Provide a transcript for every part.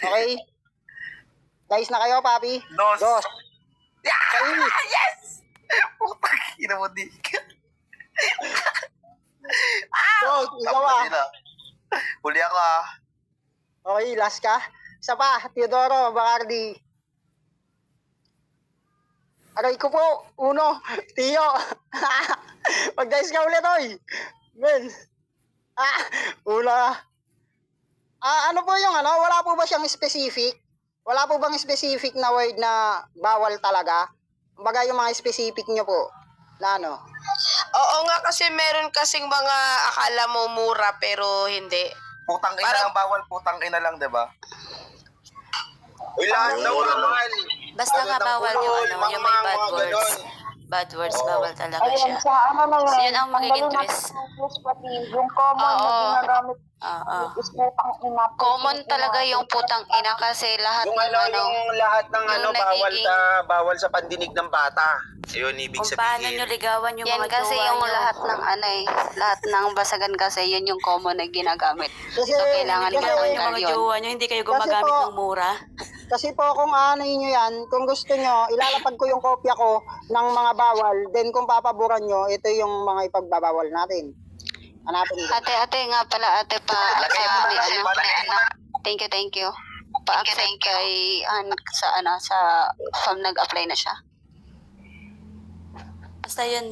Okay? Guys na kayo, papi? Dos. Dos. Yeah! Yes! Putang ina mo, di. Dos, ikaw ah. Huli ako ah. Okay, last ka. Isa pa, Teodoro, Bacardi. Aray ko po, uno, Tio. Mag-dice ka ulit, oy. Men. Una. Ano po yung ano? Wala po ba siyang specific? Wala po bang specific na word na bawal talaga? Baga yung mga specific nyo po. Na ano? Oo nga, kasi meron kasing mga akala mo mura pero hindi. Putang ina Parang- lang, bawal putang ina lang, diba? Uy, lahat na bawal. Basta nga bawal yung ano, yung may bad words. Bad words, bawal talaga siya. Ayun, sa ano na So, yan. yun ang magiging tanggalin twist. natin yung twist pati. Yung common Oo. na ginagamit Oo. is putang ina. Common talaga yung putang ina kasi lahat Yung ng ano, yung lahat ng yung ano, bawal sa pandinig ng bata. Ayun, ibig kung paano sabihin. nyo ligawan yung Yan mga kasi jowa yung nyo. lahat ng ano eh, lahat ng basagan kasi yun yung common na ginagamit. Kasi, So kailangan kasi- Ligawan gawin yung mga yun. jowa nyo, hindi kayo gumagamit po- ng mura. Kasi po kung ano nyo yan, kung gusto nyo, ilalapag ko yung kopya ko ng mga bawal. Then kung papaboran nyo, ito yung mga ipagbabawal natin. Hanapin nyo. Ate nga pala, ate pa-accept ni ano. Thank you. Pa-accept kay sa from nag-apply na siya. Basta yun.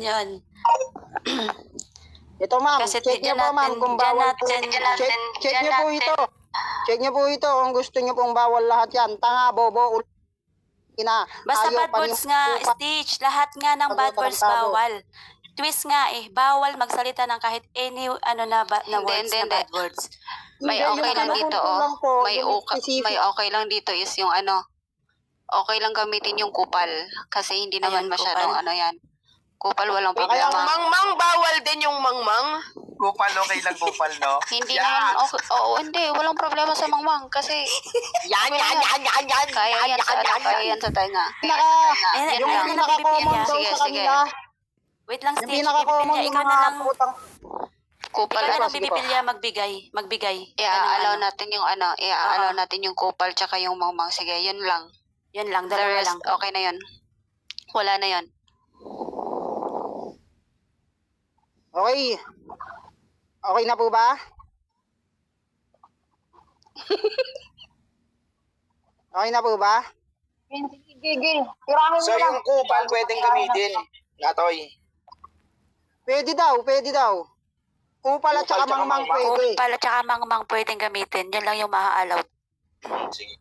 Ito ma'am, Kasi check nyo dyan po ma'am natin- kung dyan bawal po. natin- Check nyo po ito. Check nyo po ito kung gusto nyo pong bawal lahat yan. Tanga, bobo, ina. Basta ayaw, bad words nga, panimupa. Stitch. Lahat nga ng bad words Tarantado. bawal. Twist nga bawal magsalita ng kahit any na Hindi, words hindi, na bad words. May Hindi, okay yung lang dito tinutukoy lang po, May yung specific. may okay lang dito is yung ano. Okay lang gamitin yung kupal kasi hindi naman Ayun, masyadong kupal. ano yan. Kupal walang Kaya problema. Mangmang, bawal din yung mangmang. Kupal, okay lang kupal, no? Hindi naman okay. Oo, hindi walang problema sa mangmang kasi Yan. kaya yan sa ano, kaya yan sa tenga. Ayun, Yung lang. pinaka-common daw Sige, sa sige. kanila. Wait lang, Yung Stitch. pinaka-common Bibigyan yung ikaw na mga lang. putang. Kupal Ikaw na lang Sige po. bibipilya magbigay. i-allow Ano, natin yung ano, i-allow natin yung kupal tsaka yung mangmang. Sige, yun lang. Yun lang, The dalawa rest, lang. okay na yun. Wala na yun. Okay. Okay na po ba? Okay na po ba? Gigi. Tirahin So mo lang. yung kupal pwedeng gamitin. Natoy. Pwede daw. Kupal at saka Kupal tsaka mangmang mangmang. pwede. Kupal at saka mangmang pwedeng gamitin. Yun lang yung maa-allow. Sige.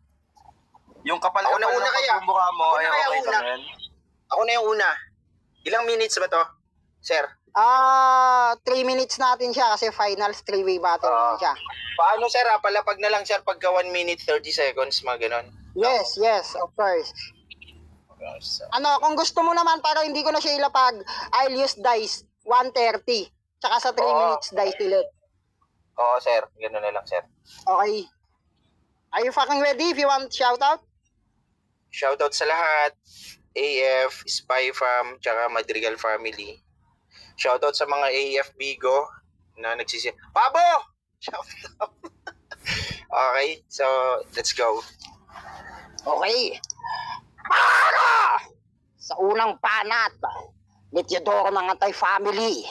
Yung kapal-kapal Ako na una ng kaya. pagmumukha mo, Ako na ay kaya okay una. lang yan. Ako na yung una. Ilang minutes ba to? Sir, 3 minutes natin siya kasi finals 3-way battle Ah. naman siya. paano sir? Palapag na lang sir pagka 1 minute 30 seconds, mga ganon. Yes, of course. Ano, kung gusto mo naman para hindi ko na siya ilapag, I'll use dice 130. Tsaka sa 3 Oo. minutes dice ulit. Oo sir, ganon na lang sir. Okay. Are you fucking ready if you want shoutout? Shoutout sa lahat. AF, Spy Fam, tsaka Madrigal Family. Shoutout sa mga AF Bigo na nagsisi... Pabo! Shoutout. Okay, so let's go. Okay. Para sa unang panat ni Teodoro ng Anti-Family,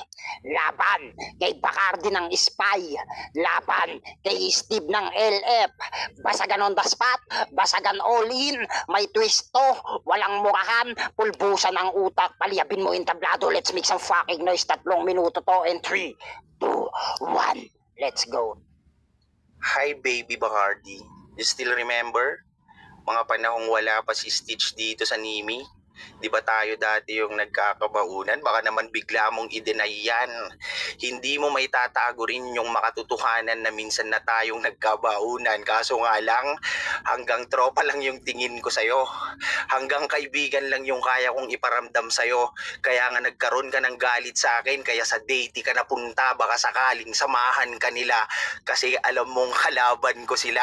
laban kay Bacardi ng Spy, laban kay Steve ng LF, basagan on the spot, basagan all in, may twisto, walang murahan, pulbusan ang utak, paliyabin mo entablado, let's make some fucking noise, 3 minuto to, and 3, 2, 1, let's go. Hi baby Bacardi. You still remember? Mga panahong wala pa si Stitch dito sa Nimi? Di ba tayo dati yung nagkakabaunan? Baka naman bigla mong i-deny yan. Hindi mo may tatago rin yung makatotohanan na minsan na tayong nagkabaunan. Kaso nga lang, hanggang tropa lang yung tingin ko sa'yo. Hanggang kaibigan lang yung kaya kong iparamdam sa'yo. Kaya nga nagkaroon ka ng galit sa akin. Kaya sa date ka napunta, baka sakaling samahan ka nila. Kasi alam mong kalaban ko sila.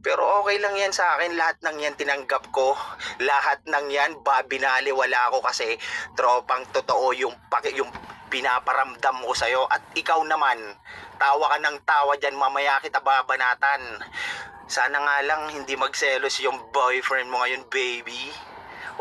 Pero okay lang yan sa akin. Lahat ng yan tinanggap ko. Lahat ng yan, babinali wala ako kasi tropang totoo yung Pinaparamdam ko sa'yo. At ikaw naman, tawa ka ng tawa dyan, mamaya kita babanatan. Sana nga lang hindi magselos yung boyfriend mo ngayon, baby.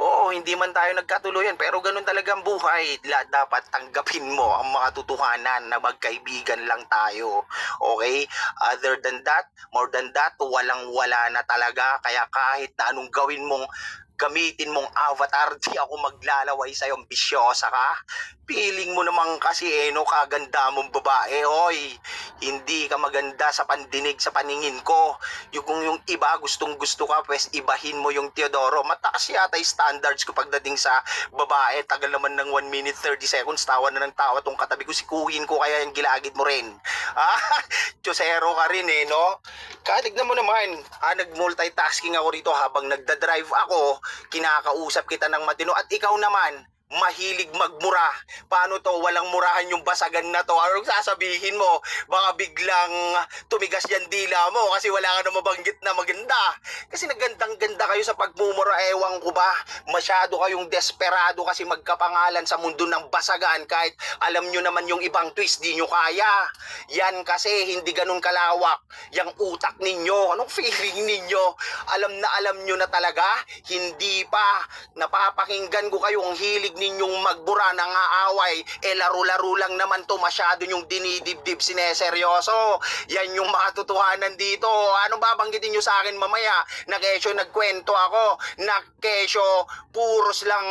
Oo, hindi man tayo nagkatuluyan, pero ganun talaga ang buhay. Dapat tanggapin mo ang mga totohanan na magkaibigan lang tayo. Okay? Other than that, more than that, walang-wala na talaga. Kaya kahit na anong gawin mong gamitin mong avatar, di ako maglalaway sa'yo, ambisyosa ka. Piling mo naman kasi kaganda mong babae, oy. Hindi ka maganda sa pandinig, sa paningin ko. Yung iba, gustong gusto ka, pues ibahin mo yung Teodoro. Mataas yata yung standards ko pagdating sa babae. Tagal naman ng 1 minute 30 seconds, tawa na ng tawa tong katabi ko, sikuhin ko, kaya yung gilagid mo rin. Chosero ka rin no? Tignan mo naman, nag-multitasking ako rito habang nagdadrive ako, kinakausap kita ng matino, at ikaw naman, mahilig magmura. Paano to? Walang murahan yung basagan na to. Anong sasabihin mo? Baka biglang tumigas yan dila mo kasi wala ka na mabanggit na maganda. Kasi nagandang-ganda kayo sa pagmumura, ewan ko ba? Masyado kayong desperado kasi magkapangalan sa mundo ng basagan kahit alam nyo naman yung ibang twist, di nyo kaya. Yan kasi hindi ganun kalawak yung utak ninyo. Anong feeling ninyo? Alam nyo na talaga? Hindi pa. Napapakinggan ko kayong hilig ninyong magbura ng aaway, laro-laro lang naman to, masyado yung dinidibdib, sineseryoso. Yan yung mga totohanan dito. Ano babanggitin nyo sa akin mamaya? Na kesyo nagkwento ako, na kesyo puros lang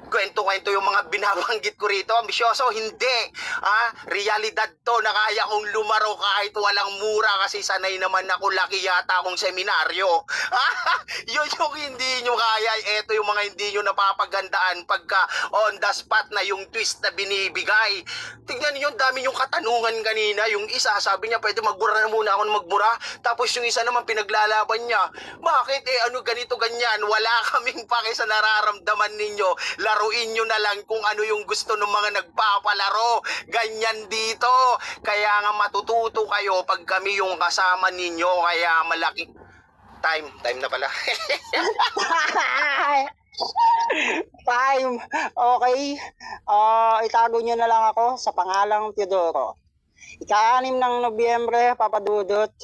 kwento-kwento yung mga binabanggit ko rito. Ambisyoso, hindi. Realidad to na kaya kong lumaro kahit walang mura kasi sanay naman ako, laki yata akong seminaryo. Yun yung hindi nyo kaya. Ito yung mga hindi nyo napapagandaan pagka on the spot na yung twist na binibigay. Tingnan nyo, dami yung katanungan kanina. Yung isa, sabi niya, pwede magbura na muna ako magbura. Tapos yung isa naman, pinaglalaban niya. Bakit? Ganito, ganyan. Wala kaming pake sa nararamdaman ninyo. Laruin nyo na lang kung ano yung gusto ng mga nagpapalaro. Ganyan dito. Kaya nga matututo kayo pag kami yung kasama ninyo. Kaya malaki... Time na pala. Time. Okay. Itago nyo na lang ako sa pangalang Teodoro. Ika-6 ng Nobyembre, papadudot,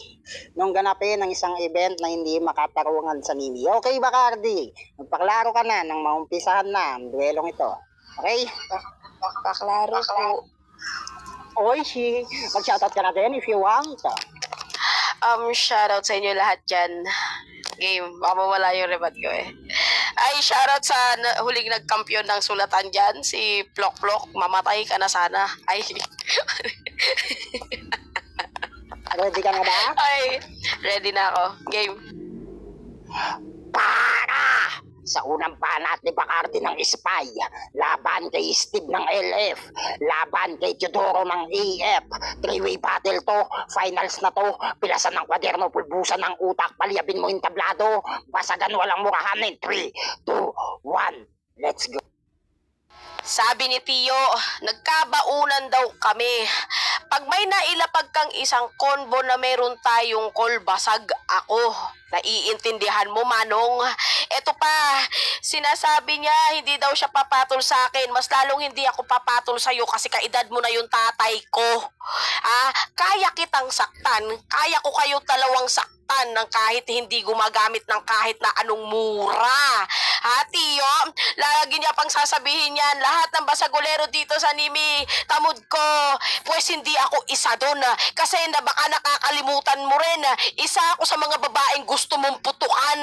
nung ganapin ng isang event na hindi makatarungan sa Nimi. Okay ba, Cardi? Magpaklaro ka na nang maumpisahan na ang duelong ito. Okay? Paklaro po. Oy, mag-shoutout ka na din if you want. Shoutout sa inyo lahat dyan. Game, baka mawala yung rebat ko Ay, shoutout sa huling nagkampiyon ng sulatan dyan, si Plok Plok. Mamatay ka na sana. Ay. Ready ka na ba? Ay, ready na ako. Game. Para! Sa unang panat ni Bacardi ng Spy, laban kay Steve ng LF, laban kay Teodoro ng EF, 3-way battle to, finals na to, pilasan ng kwaderno, pulbusan ng utak, palyabin mo yung tablado, basagan walang murahanin, 3, 2, 1, let's go. Sabi ni Tio, nagkabaunan daw kami. Pag may nailapag kang isang combo na meron tayong call, basag ako. Naiintindihan mo, Manong? Eto pa, sinasabi niya hindi daw siya papatol sa akin. Mas lalong hindi ako papatol sa'yo kasi kaedad mo na yung tatay ko. Kaya kitang saktan. Kaya ko kayo dalawang saktan ng kahit hindi gumagamit ng kahit na anong mura. Tio, lagi niya pang sasabihin yan, lahat ng basagulero dito sa Nimi, tamod ko. Pues hindi ako isa doon. Kasi baka nakakalimutan mo rin. Isa ako sa mga babaeng gusto mong putukan.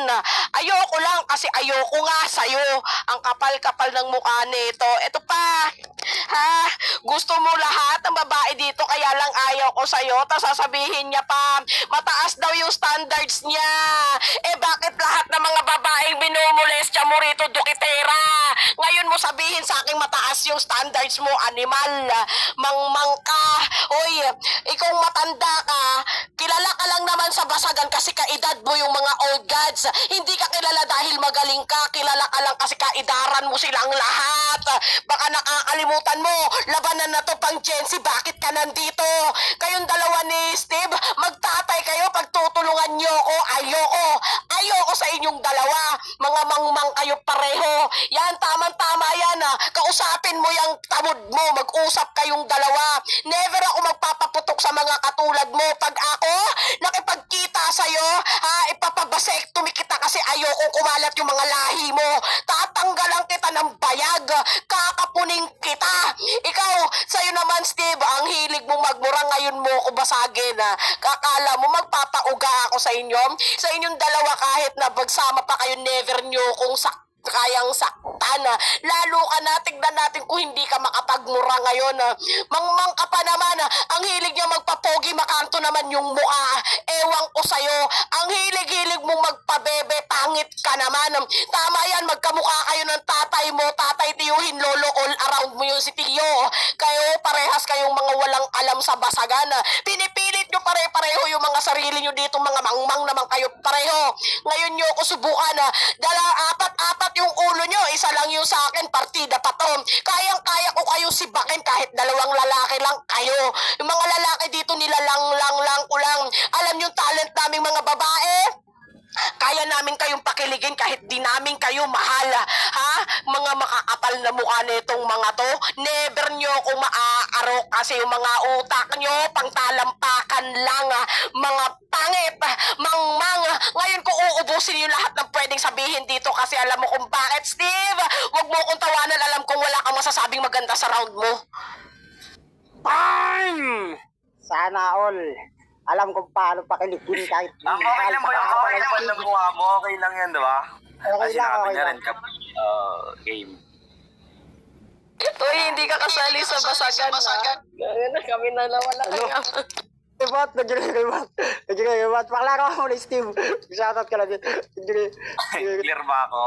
Ayoko lang kasi ayoko nga sa'yo. Ang kapal-kapal ng mukha nito. Ito pa, gusto mo lahat ng babae dito kaya lang ayaw ko sa'yo. Tapos sasabihin niya pa, mataas daw yung standards niya. Bakit lahat ng mga babaeng minumulestya mo rito, dukitera? Ngayon mo sabihin sa akin mataas yung standards mo, animal. Mangmang ka. Uy, ikaw matanda ka. Kilala ka lang naman sa basagan kasi kaedad mo yung mga old gods. Hindi ka kilala dahil magaling ka. Kilala ka lang kasi kaedaran mo silang lahat. Baka nakakalimutan mo, labanan na to pang Gen Z. Bakit ka nandito? Kayong dalawa ni Steve, magtatay kayo pagtutulungan nyo ko. Ayoko sa inyong dalawa. Mga mangmang kayo pareho. Yan, tamang-tama yan. kausapin mo yung tamod mo, mag-usap kayong dalawa. Never ako magpapaputok sa mga katulad mo. Pag ako nakipagkita sa'yo, ipapabasektomy kita kasi ayoko kumalat yung mga lahi mo. Tatanggalan kita ng bayag, kakapuning kita. Ikaw, sa'yo naman Steve, ang hilig mo magmura, ngayon mo ako basagin. Kakala mo magpapauga ako sa inyo? Sa inyong dalawa kahit na pagsama pa kayo, never nyo kung kayang saktan. Lalo ka na, tignan natin kung hindi ka makapagmura ngayon. Mangmang ka pa naman. Ang hilig niya magpapogi, makanto naman yung mukha. Ewan ko sa'yo. Ang hilig-hilig mo magpabebe, pangit ka naman. Tama yan, magkamukha kayo ng tatay mo, tatay, tiyuhin, lolo, all around mo yung si tiyo. Kayo, parehas kayong mga walang alam sa basagan. Pinipilit nyo pare-pareho yung mga sarili nyo dito, mga mangmang naman kayo pareho. Ngayon nyo ako subukan. Apat yung ulo nyo, isa lang yung sa akin, partida pa to. Kayang-kaya ko kayo sibakin kahit dalawang lalaki lang kayo. Yung mga lalaki dito nilalang ko lang. Alam yung talent naming mga babae? Kaya namin kayong pakiligin kahit di namin kayo mahal. Ha? Mga makakapal na mukha nitong mga to. Never nyo kung maaarok kasi yung mga utak nyo, pangtalampakan lang. Mga pangit, mangmang. Ngayon ko uubusin yung lahat ng pwedeng sabihin dito kasi alam mo kung bakit, Steve. Huwag mo kong tawanan, alam kong wala kang masasabing maganda sa round mo. Bam! Sana all. Alam kung paano pakiligin kahit Okay lang ba yung okay lang mukha mo? Okay lang yan, di ba? Okay lang, Sinabi okay niya lang. rin game. Uy, hindi ka kasali sa basagan, ha? Kami na wala kaya. Remote, nag-remote. Paklaro mo ni Steve. Shoutout ka lang din. Clear ba ako?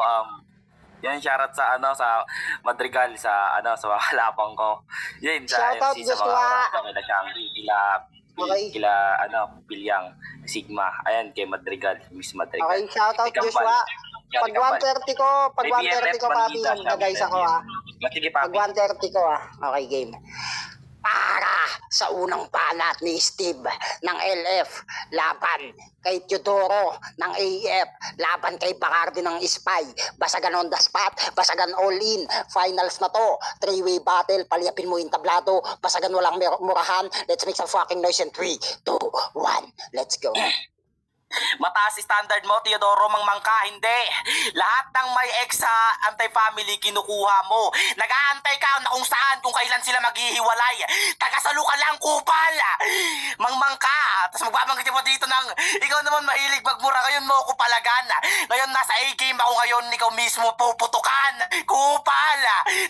Yan, shoutout sa sa Madrigal, sa sa mga kalapang ko. Yan, sa Shoutout, MC, sa mga Joshua. kila Shangri, Okay. kila Pilyang, Sigma. Ayan, kay Madrigal, Miss Madrigal. Okay, shoutout Kay Kambal. Joshua. Pag Kay Kambal. 1:30 ko, pag 1:30 ko papi, nagagay sa ko ha. Sige, Pag papi. 1:30 ko Okay, game. Para sa unang banat ni Steve ng LF, laban kay Teodoro ng AF, laban kay Bacardi ng Spy, basagan on the spot, basagan all in, finals na to, 3-way battle, palyapin mo yung tablado, basagan walang murahan, let's make some fucking noise in 3, 2, 1, let's go. Mataas standard mo, Teodoro Mangmangka, hindi. Lahat ng may ex sa anti-family kinukuha mo. Nag-aantay ka na kung saan, kung kailan sila maghihiwalay. Tagasalu ka lang, kupal. Mangmangka. Tapos magbabanggit mo dito ng, ikaw naman mahilig magmura, ngayon mo ko palagan. Ngayon nasa A-game ako ngayon, ikaw mismo puputukan. Kupal.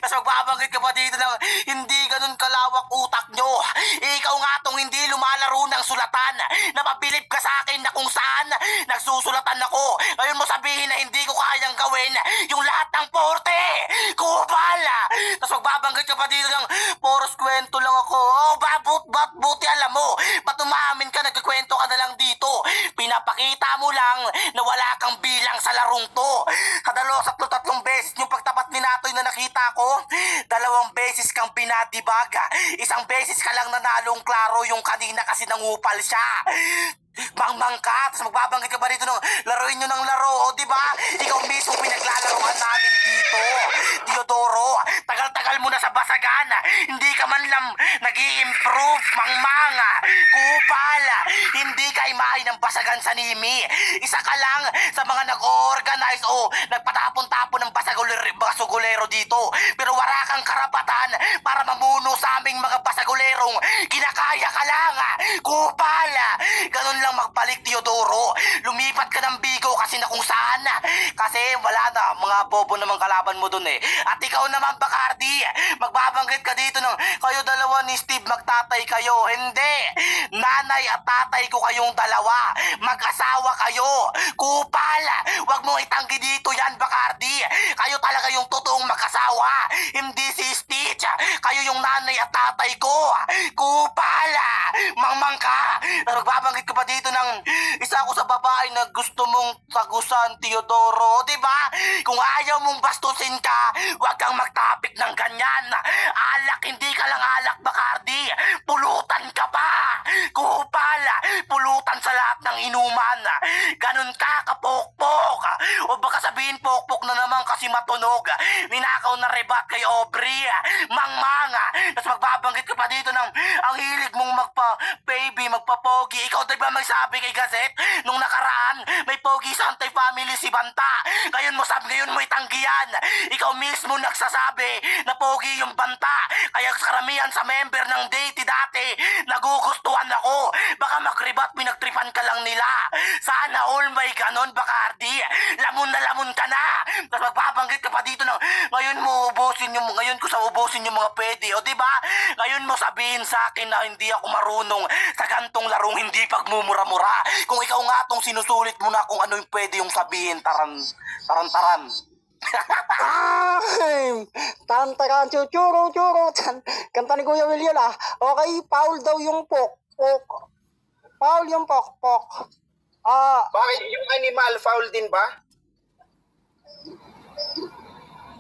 Tapos magbabanggit ka pa dito ng, hindi ganun kalawak utak nyo. Ikaw nga tong hindi lumalaro ng sulatan. Napabilib ka sa akin na kung saan nagsusulatan ako. Ngayon mo sabihin na hindi ko kayang gawin yung lahat ng porte. Kupal! Tapos magbabanggit ka pa dito ng poros kwento lang ako. Oh, buti alam mo. Ba't umamin ka, nagkikwento ka na lang dito. Pinapakita mo lang na wala kang bilang sa larong to. Sa 3 beses yung pagtapat ni Natoy na nakita ko, 2 beses kang pinadibag. 1 beses ka lang nanalong klaro, yung kanina kasi nangupal siya. Mangmang ka, tapos magbabanggit ka ba dito ng laruin nyo ng laro, o diba? Ikaw mismo pinaglalaroan namin dito, Teodoro. Tagal-tagal mo na sa basagan, hindi ka man lang nag-i-improve, mangmang. Kupal, hindi ka imahe ng basagan sa Nimi. Isa ka lang sa mga nag-organize o nagpatapon-tapon ng basagulero dito. Pero wala kang karapatan para mamuno sa aming mga basagulerong kinakaya ka lang. Kupal, ganun lang magbalik, Teodoro. Lumipat ka ng Bigo kasi na kung saan. Kasi wala na, mga bobo namang kalaban mo dun eh. At ikaw naman, Bacardi, magbabanggit ka dito ng kayo dalawa ni Steve magtatay kayo. Hindi. Nanay at tatay ko kayong dalawa. Mag-asawa kayo. Kupal, wag mo itanggi dito yan, Bacardi. Kayo talaga yung totoong mag-asawa. Hindi si Stitch. Kayo yung nanay at tatay ko. Kupal, mangmang ka. Magbabanggit ka pa dito ng isa ako sa babae na gusto mong tagusan, Teodoro. Diba? Kung ayaw mong bastusin ka, huwag kang magtapik ng ganyan. Alak, hindi ka lang alak, Bacardi. Pulutan ka pa. Kupal, pulutan sa lahat ng inuman. Ganun ka, kapokpok. O baka sabihin pokpok na naman kasi si Matunog, ninakaw na rebat kay Aubrey, mangmanga, tapos magbabanggit ka pa dito ng ang hilig mong magpa-baby, magpa-pogi. Ikaw diba magsabi kay Gazette nung nakaraan, may pogi sa anti-family si Banta. Ngayon mo sabi, ngayon mo itanggihan. Ikaw mismo nagsasabi na pogi yung Banta. Kaya karamihan sa member ng Deity dati, nagugustuhan ako. Baka mag-rebat, pinagtripan ka lang nila. Sana all may ganon, Bacardi. Lamon na lamon ka na. Tapos magbabanggit ka pa dito ng ngayon mo ubusin yung, ngayon ko sa ubusin yung mga pwede. O diba? Ngayon mo sabihin sa akin na hindi ako marunong sa gantong larong hindi pagmumura-mura. Kung ikaw nga tong sinusulit mo na kung ano yung pwede yung sabihin, taran. Ay, tantaran, churo. Kanta ni Kuya William ah. Okay, foul daw yung pok. Foul yung pok. Bakit yung animal foul din ba?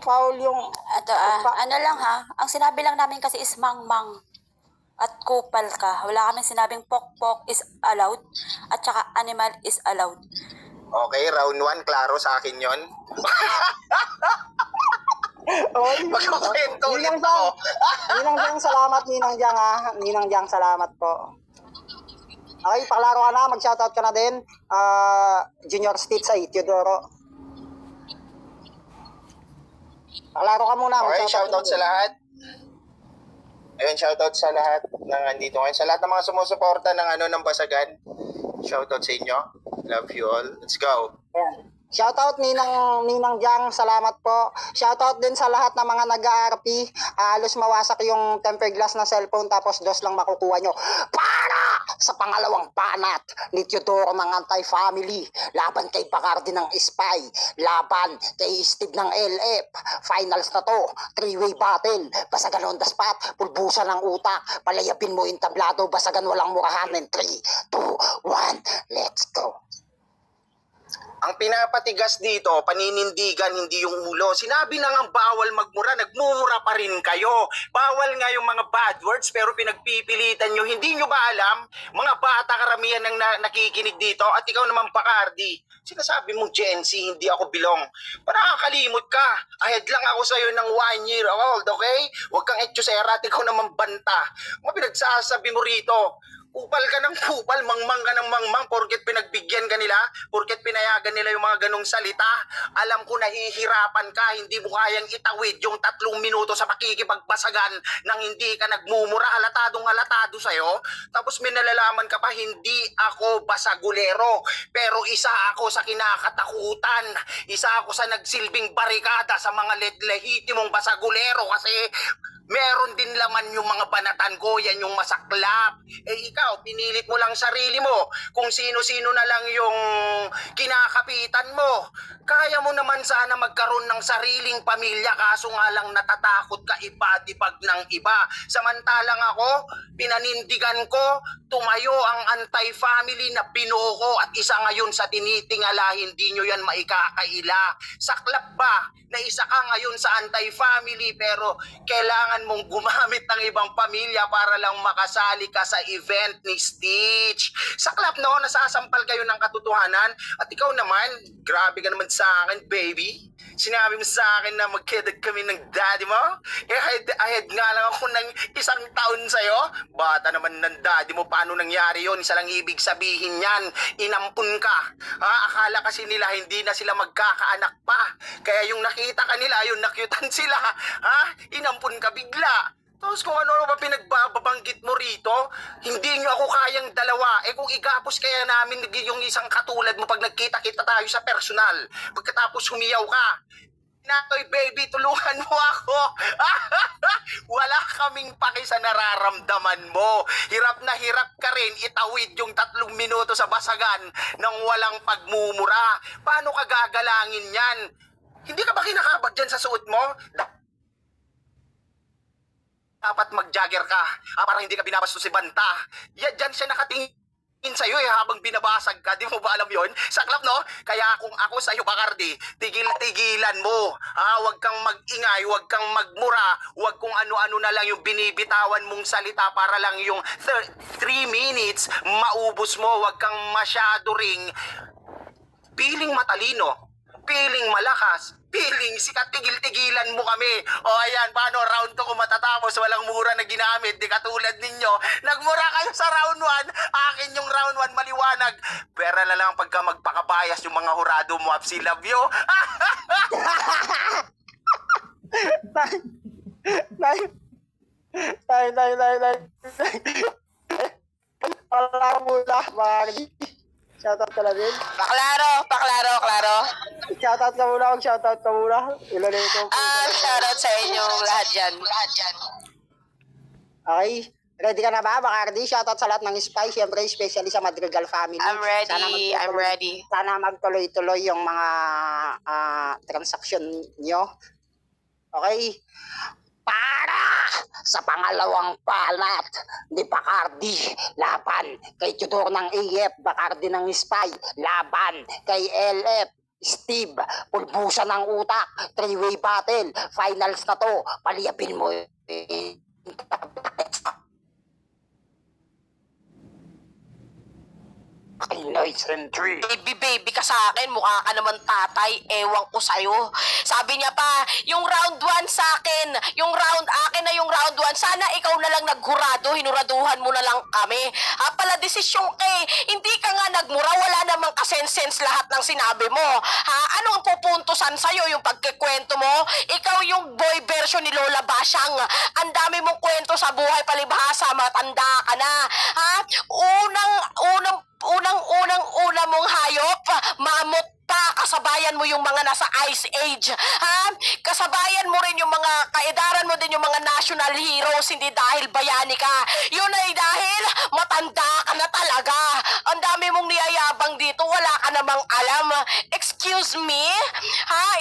Foul yung... Ito ano lang ha, ang sinabi lang namin kasi is mangmang at kupal ka. Wala kaming sinabing pok is allowed at saka animal is allowed. Okay, round 1, klaro sa akin yon. Okay. Magkukwento ulit Ninang ako. Ninang Jang, salamat Ninang Jang ah. Ninang Jang, salamat po. Okay, paklaro ka na, mag-shoutout ka na din. Junior Stitch ay Teodoro. Paklaro ka muna. Okay, mag-shoutout shoutout ka sa na din. lahat. Ayun, shoutout sa lahat ng andito ngayon. Sa lahat ng mga sumusuporta ng Basagan. Shoutout sa inyo. Love you all. Let's go. Ayan. Shoutout Ninang Jang, salamat po. Shoutout din sa lahat ng mga nag-ARP. Halos mawasak yung tempered glass na cellphone tapos dos lang makukuha nyo. Para sa pangalawang panat ni Teodoro ng Anti-Family. Laban kay Bacardi ng Spy. Laban kay Steve ng LF. Finals na to. 3-way battle. Basagan on the spot. Pulbusan ng utak. Palayapin mo yung tablado. Basagan walang murahan. 3, 2, 1. Let's go. Ang pinapatigas dito, paninindigan, hindi yung ulo. Sinabi na nga bawal magmura, nagmumura pa rin kayo. Bawal nga yung mga bad words, pero pinagpipilitan nyo. Hindi nyo ba alam? Mga bata karamihan ang nakikinig dito. At ikaw naman, Bacardi, sinasabi mo Gen Z, hindi ako bilong. Nakakalimot ka. Ahead lang ako sa'yo ng 1 year old, okay? Huwag kang etchosera at ikaw naman banta. Mga pinagsasabi mo rito, kupal ka ng kupal, mangmang ka ng mangmang, porket pinagbigyan ka nila, porket pinayagan nila yung mga ganong salita. Alam ko nahihirapan ka, hindi mo kayang itawid yung 3 minuto sa makikipagbasagan nang hindi ka nagmumura, halatado sa'yo. Tapos may nalalaman ka pa, hindi ako basagulero, pero isa ako sa kinakatakutan. Isa ako sa nagsilbing barikada sa mga lehitimong basagulero kasi meron din laman yung mga banatan ko, yan yung masaklap. Ikaw, pinilit mo lang sarili mo kung sino-sino na lang yung kinakapitan mo. Kaya mo naman sana magkaroon ng sariling pamilya, kaso nga lang natatakot ka ipa-dipag ng iba. Samantalang ako, pinanindigan ko, tumayo ang anti-family na binuo ko at isa ngayon sa tinitingala, hindi nyo yan maikakaila. Saklap ba na isa ka ngayon sa anti-family pero kailangan mong gumamit ng ibang pamilya para lang makasali ka sa event ni Stitch? Saklap no, nasasampal kayo ng katotohanan at ikaw naman, grabe ka naman sa akin, baby. Sinabi mo sa akin na magkedag kami ng daddy mo? Ahead nga lang ako ng 1 taon sa'yo. Bata naman ng daddy mo, paano nangyari yon? Isa lang ibig sabihin yan, inampun ka. Akala kasi nila hindi na sila magkakaanak pa. Kaya yung nakita kanila, yung nakyutan sila. Inampun ka bigla. Tapos kung ano ba pinagbabanggit mo rito, hindi nyo ako kayang dalawa. Kung igapos kaya namin yung isang katulad mo pag nagkita-kita tayo sa personal, pagkatapos humiyaw ka, Natoy baby, tulungan mo ako. Wala kaming paki sa nararamdaman mo. Hirap na hirap ka rin itawid yung 3 minuto sa basagan ng walang pagmumura. Paano ka gagalangin yan? Hindi ka ba kinakabag dyan sa suot mo? Dapat mag-jogger ka para hindi ka binabastos si Banta. Diyan siya nakatingin sa'yo habang binabasag ka. Di mo ba alam yon? Saklap no? Kaya kung ako sa'yo, Bacardi, tigil-tigilan mo. Huwag kang mag-ingay, huwag kang magmura, huwag kung ano-ano na lang yung binibitawan mong salita para lang yung 3 minutes maubos mo. Huwag kang masyado ring piling matalino. Piling malakas, piling sikat, tigil-tigilan mo kami. O ayan, paano round 2 kung matatapos, walang mura na ginamit, di katulad ninyo. Nagmura kayo sa round 1, akin yung round 1 maliwanag. Pera na lang pagka magpakabayas yung mga hurado mo, Apsi, love you. Nay. Paklaro muna, Mardi. Shoutout ka na din. Paklaro. Shoutout ka muna, mag-shoutout ka muna. Ilan ito? Shoutout sa inyong lahat dyan. Okay. Ready ka na ba, Bacardi? Shoutout sa lahat ng spy. Siyempre, especially sa Madrigal family. I'm ready. Sana magtuloy-tuloy yung mga transaksyon nyo. Okay? Para sa pangalawang panat ni Bacardi, laban kay Tudor ng AF, Bacardi ng spy, laban kay LF, Steve, pulbusan ng utak, 3-way battle, finals na to, paliyapin mo Nice entry. Baby ka sa akin, mukha ka naman tatay, ewan ko sa'yo. Sabi niya pa, yung round 1 sa akin, akin na yung round 1, sana ikaw na lang naghurado, hinuraduhan mo na lang kami. Pala desisyon hindi ka nga nagmura, wala namang kasensense lahat ng sinabi mo. Ano ang pupuntusan sa'yo, yung pagkikwento mo? Ikaw yung boy version ni Lola Basyang, ang dami mong kwento sa buhay, palibhasa, matanda ka na. Unang-unang mong hayop, mamot pa, kasabayan mo yung mga nasa Ice Age, kasabayan mo rin yung mga, kaedaran mo din yung mga national heroes, hindi dahil bayani ka, yun ay dahil matanda ka na talaga. Ang dami mong niyayabang dito, wala ka namang alam. Excuse me?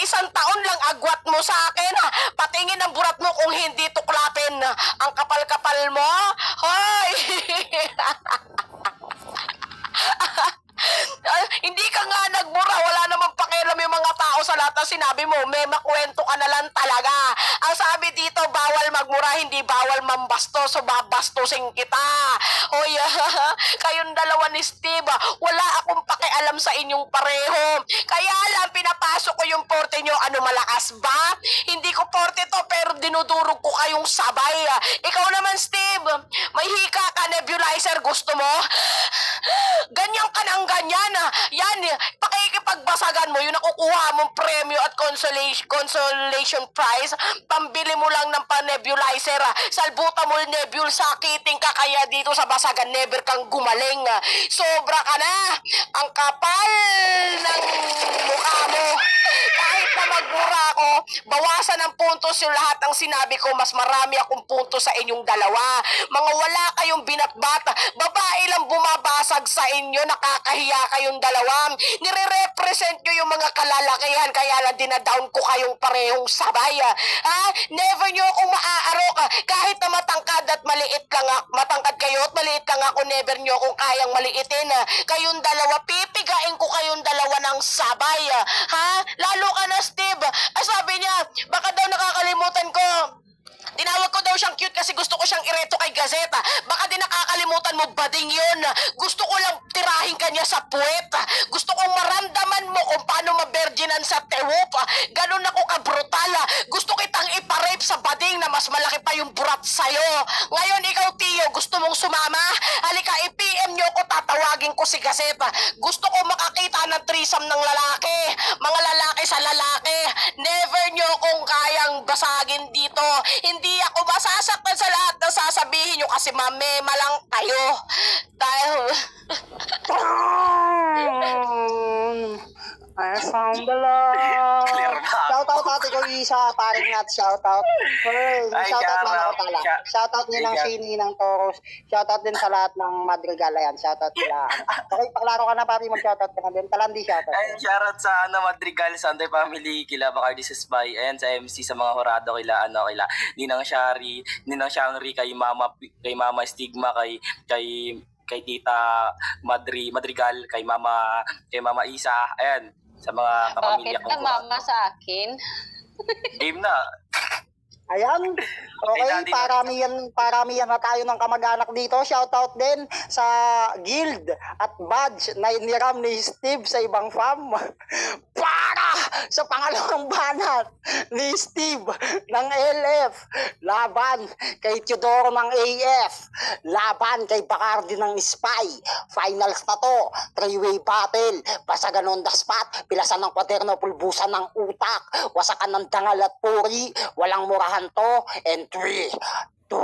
1 taon lang agwat mo sa akin, patingin ang burat mo kung hindi tuklapin ang kapal-kapal mo. Hoy! Hindi ka nga nagmura, wala namang pakialam yung mga tao sa lahat ng sinabi mo, may makwento ka na lang talaga. Ang sabi dito, bawal magmura, hindi bawal mambastos, so babastusin kita. Hoy, kayong dalawa ni Steve, wala akong pakialam sa inyong pareho. Kaya lang, pinapasok ko yung porte nyo, ano malakas ba? Hindi ko porte to, pero dinudurog ko kayong sabay. Ikaw naman, Steve, may hika ka, nebulizer, gusto mo? Ganyan ka ng ganyan. Yan, pakikipagbasagan mo, yung nakukuha mong premyo at consolation prize, pambili mo lang ng pa-nebulizer. Salbuta mo yung nebul, sakitin ka, kaya dito sa basagan, never kang gumaling. Sobra ka na. Ang kapal ng mukha mo. Kahit na magmura ako, bawasan ng puntos yung lahat ng sinabi ko, mas marami akong puntos sa inyong dalawa. Mga wala kayong binatbat, babae lang bumabasag sa inyo, nakakahiya kayong dalawa. Nire-represent nyo yung mga kalalakihan, kaya lang dinadown ko kayong parehong sabay. Never nyo akong maaarok, kahit na matangkad at maliit lang ako, matangkad kayo at maliit lang ako, never nyo akong kayang maliitin. Kayong dalawa, pipigain ko kayong dalawa ng sabay. Lalo ka na, Steve. Sabi niya, baka daw nakakalimutan ko. Tinawag ko daw siyang cute kasi gusto ko siyang ireto kay Gazeta. Baka din nakakalimutan mo, bading yun. Gusto ko lang tirahin kanya sa puwet. Gusto kong maramdaman mo kung paano maberginan sa tewop. Ganun ako kabrutal. Gusto kitang iparape sa bading na mas malaki pa yung burat sa'yo. Ngayon ikaw, Tio, gusto mong sumama? Halika, i-PM nyo ko, tatawagin ko si Gazeta. Gusto ko makakita ng threesome ng lalaki. Mga lalaki sa lalaki. Never nyo kung kayang basagin dito. Hindi ako masasaktan sa lahat na sasabihin nyo kasi mamema lang kayo. Dahil... I found the love. Clear na. Shoutout Ate ko Isa, paring nat, shoutout. Ay, Shoutout lang ako Jaro. tala. Shoutout din ng Shini ng Toros. Shoutout din sa lahat ng Madrigal. Ayan, shoutout sila. Okay, paklaro ka na, papi, mag-shoutout ka na din. Talandi shoutout. Ay, shoutout sa Madrigal, Sunday Family, kila Bacardi sa Spy, ayan sa MC, sa mga horado, kila Ninang Shari, Ninang Shangri, kay Mama Stigma, kay Tita Madrigal, kay Mama Isa, ayan, sa mga kapamilya Bakit kong na mama sa akin? Game na. Ayan. Okay, Daddy, paramihan na tayo ng kamag-anak dito. Shoutout din sa guild at badge na iniram ni Steve sa ibang fam. Para sa pangalawang banat ni Steve ng LF laban kay Teodoro ng AF laban kay Bacardi ng Spy. Finals na to, 3-way battle, basagan on the spot, pilasan ng kwaderno, pulbusan ng utak, wasakan ng dangal at puri, walang murahan to, and 3, 2,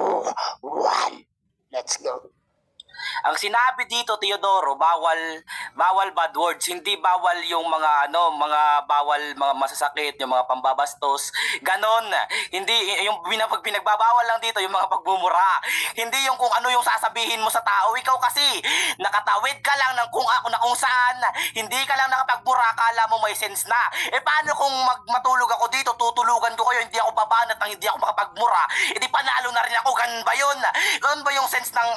1, let's go. Ang sinabi dito, Teodoro, bawal bad words, hindi bawal yung mga mga bawal, mga masasakit, yung mga pambabastos, ganon. Hindi yung pinagbabawal lang dito yung mga pagmumura. Hindi yung kung ano yung sasabihin mo sa tao. Ikaw kasi nakatawid ka lang ng kung ako na kung saan, hindi ka lang nakapagmura, kala mo may sense na. Paano kung matulog ako dito, tutulugan ko kayo, hindi ako babanat nang hindi ako makapagmura, di panalo na rin ako. Ganun ba yun? Ganun ba yung sense ng